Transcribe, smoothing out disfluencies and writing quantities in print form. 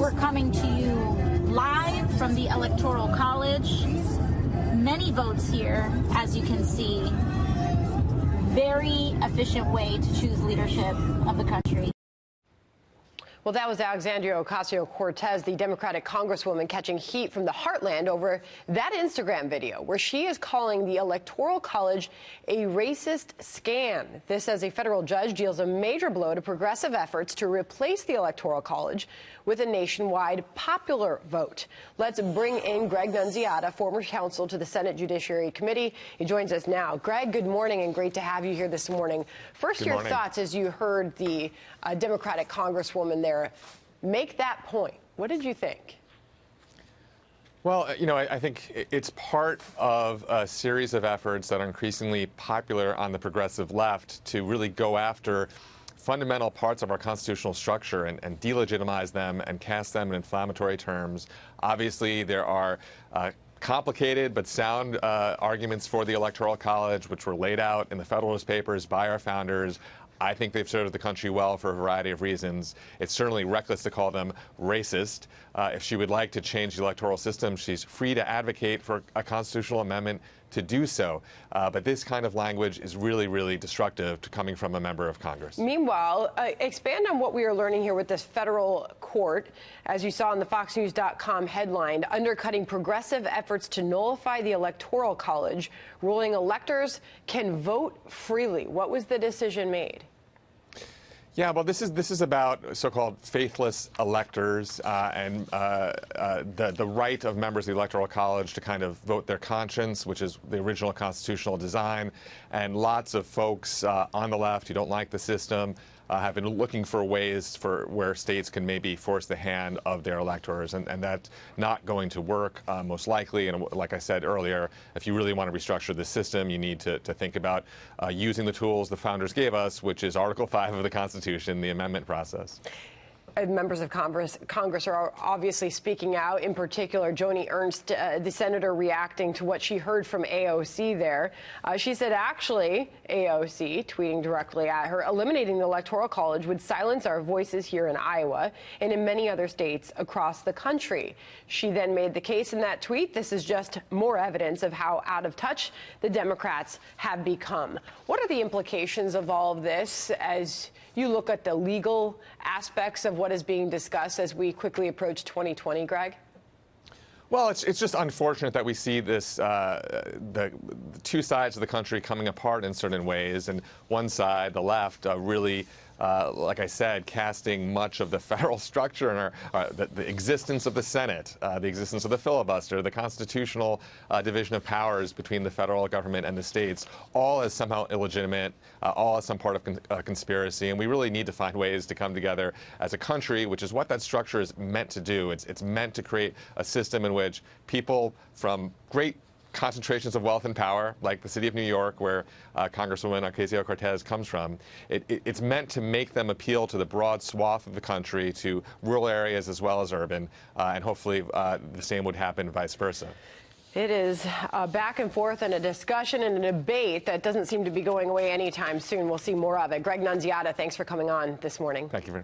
We're coming to you live from the Electoral College. Many votes here, as you can see. Very efficient way to choose leadership of the country. Well, that was Alexandria Ocasio-Cortez, the Democratic Congresswoman, catching heat from the heartland over that Instagram video where she is calling the Electoral College a racist scam. This as a federal judge deals a major blow to progressive efforts to replace the Electoral College with a nationwide popular vote. Let's bring in Gregg Nunziata, former counsel to the Senate Judiciary Committee. He joins us now. Gregg, good morning and great to have you here this morning. First, your thoughts as you heard the Democratic Congresswoman there make that point. What did you think? Well, you know, I think it's part of a series of efforts that are increasingly popular on the progressive left to really go after fundamental parts of our constitutional structure and delegitimize them and cast them in inflammatory terms. Obviously, there are complicated but sound arguments for the Electoral College, which were laid out in the Federalist Papers by our founders. I think they've served the country well for a variety of reasons. It's certainly reckless to call them racist. If she would like to change the electoral system, she's free to advocate for a constitutional amendment to do so. But this kind of language is really, really destructive coming from a member of Congress. Meanwhile, expand on what we are learning here with this federal court, as you saw in the FoxNews.com headline, undercutting progressive efforts to nullify the Electoral College, ruling electors can vote freely. What was the decision made? Yeah, well, this is about so-called faithless electors and the right of members of the Electoral College to kind of vote their conscience, which is the original constitutional design. And lots of folks on the left who don't like the system have been looking for ways for where states can maybe force the hand of their electors, and that's not going to work most likely. And like I said earlier, if you really want to restructure the system, you need to think about using the tools the founders gave us, which is Article 5 of the Constitution, the amendment process. Members of Congress are obviously speaking out, in particular Joni Ernst, the senator, reacting to what she heard from AOC there. She said, actually, AOC, tweeting directly at her, eliminating the Electoral College would silence our voices here in Iowa and in many other states across the country. She then made the case in that tweet, this is just more evidence of how out of touch the Democrats have become. What are the implications of all of this as you look at the legal aspects of what is being discussed as we quickly approach 2020, Gregg? Well, it's just unfortunate that we see this, the two sides of the country coming apart in certain ways, and one side, the left, really, like I said, casting much of the federal structure and the existence of the Senate, the existence of the filibuster, the constitutional division of powers between the federal government and the states, all as somehow illegitimate, all as some part of conspiracy. And we really need to find ways to come together as a country, which is what that structure is meant to do. It's meant to create a system in which people from great concentrations of wealth and power, like the city of New York, where Congresswoman Ocasio-Cortez comes from, it's meant to make them appeal to the broad swath of the country, to rural areas as well as urban, and hopefully the same would happen vice versa. It is a back and forth and a discussion and a debate that doesn't seem to be going away anytime soon. We'll see more of it. Gregg Nunziata, thanks for coming on this morning. Thank you.